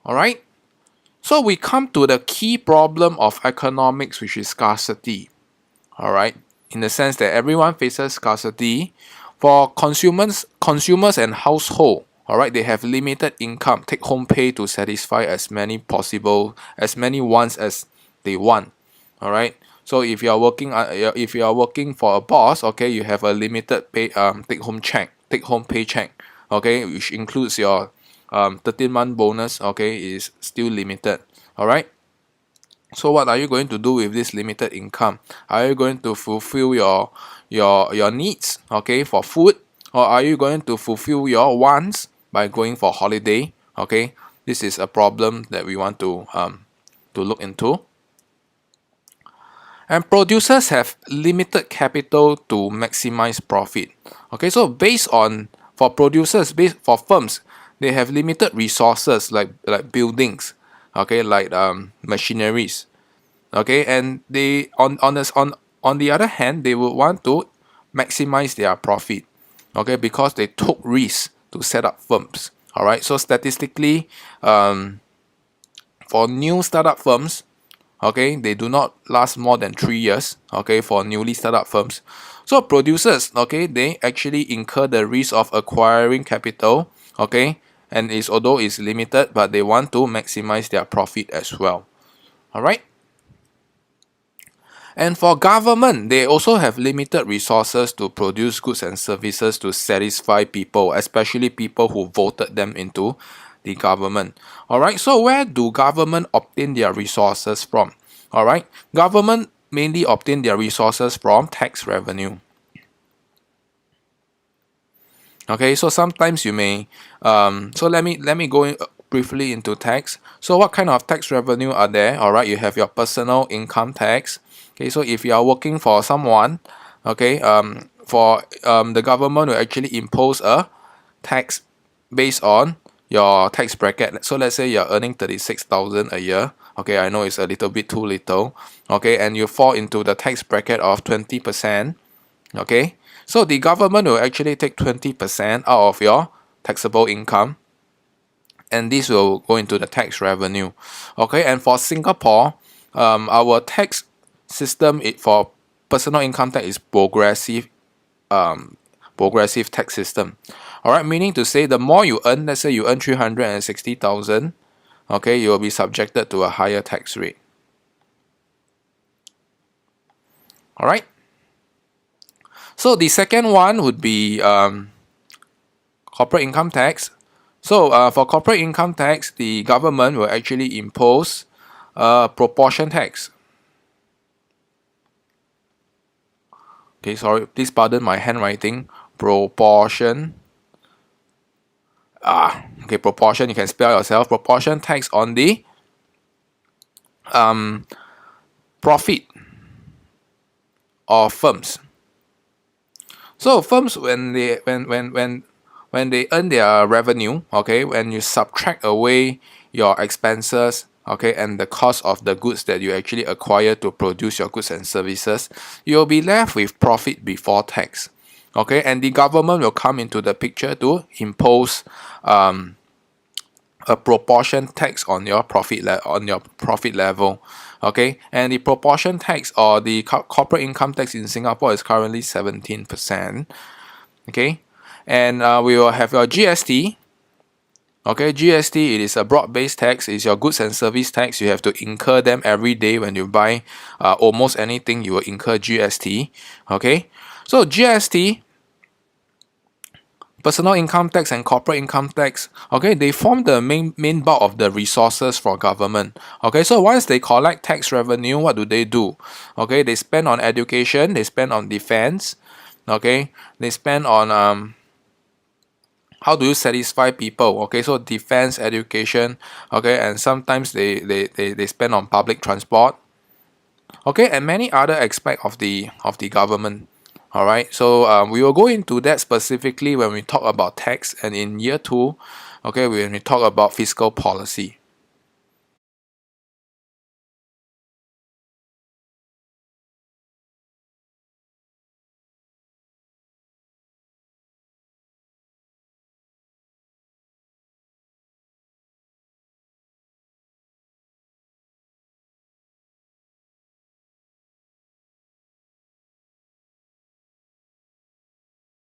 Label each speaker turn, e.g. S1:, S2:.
S1: Alright? So we come to the key problem of economics, which is scarcity. Alright? In the sense that everyone faces scarcity. For consumers and household, alright, they have limited income, take-home pay to satisfy as many wants as they want. Alright? So if you are working for a boss, okay, you have a limited pay take-home paycheck, okay, which includes your 13-month bonus, okay, is still limited. Alright? So what are you going to do with this limited income? Are you going to fulfill your needs, okay, for food, or are you going to fulfill your wants by going for holiday? Okay, this is a problem that we want to look into. And producers have limited capital to maximize profit. Okay, so for firms, they have limited resources like buildings, okay, like machineries, okay, and they on the other hand, they would want to maximize their profit, okay, because they took risks to set up firms. All right, so statistically, for new startup firms, okay, they do not last more than 3 years, okay, for newly startup firms. So producers, okay, they actually incur the risk of acquiring capital, okay, and although it's limited, but they want to maximize their profit as well. All right. And for government, they also have limited resources to produce goods and services to satisfy people, especially people who voted them into the government. Alright, so where do government obtain their resources from? Alright, government mainly obtain their resources from tax revenue. Okay, so sometimes you may so let me go briefly into tax. So what kind of tax revenue are there? Alright, you have your personal income tax. Okay, so if you are working for someone, okay, the government will actually impose a tax based on your tax bracket. So let's say you're earning 36,000 a year. Okay, I know it's a little bit too little. Okay, and you fall into the tax bracket of 20%. Okay, so the government will actually take 20% out of your taxable income, and this will go into the tax revenue. Okay, and for Singapore, our tax system for personal income tax is progressive tax system. Alright, meaning to say the more you earn, let's say you earn 360,000, okay, you will be subjected to a higher tax rate. Alright. So the second one would be corporate income tax. So for corporate income tax, the government will actually impose a proportion tax. Okay, sorry, please pardon my handwriting. Proportion. Okay, proportion, you can spell yourself. Proportion tax on the profit of firms. So firms, when they earn their revenue, okay, when you subtract away your expenses, okay, and the cost of the goods that you actually acquire to produce your goods and services, you'll be left with profit before tax. Okay, and the government will come into the picture to impose a proportion tax on your profit level. Okay, and the proportion tax or the corporate income tax in Singapore is currently 17%. Okay, and we will have your GST. Okay, GST, it is a broad-based tax. It's your goods and service tax. You have to incur them every day when you buy almost anything. You will incur GST. Okay, so GST, personal income tax and corporate income tax, okay, they form the main bulk of the resources for government. Okay, so once they collect tax revenue, what do? Okay, they spend on education, they spend on defense, okay, they spend on how do you satisfy people? Okay, so defense, education, okay, and sometimes they spend on public transport, okay, and many other aspects of the government. All right, so we will go into that specifically when we talk about tax, and in year 2, okay, when we talk about fiscal policy.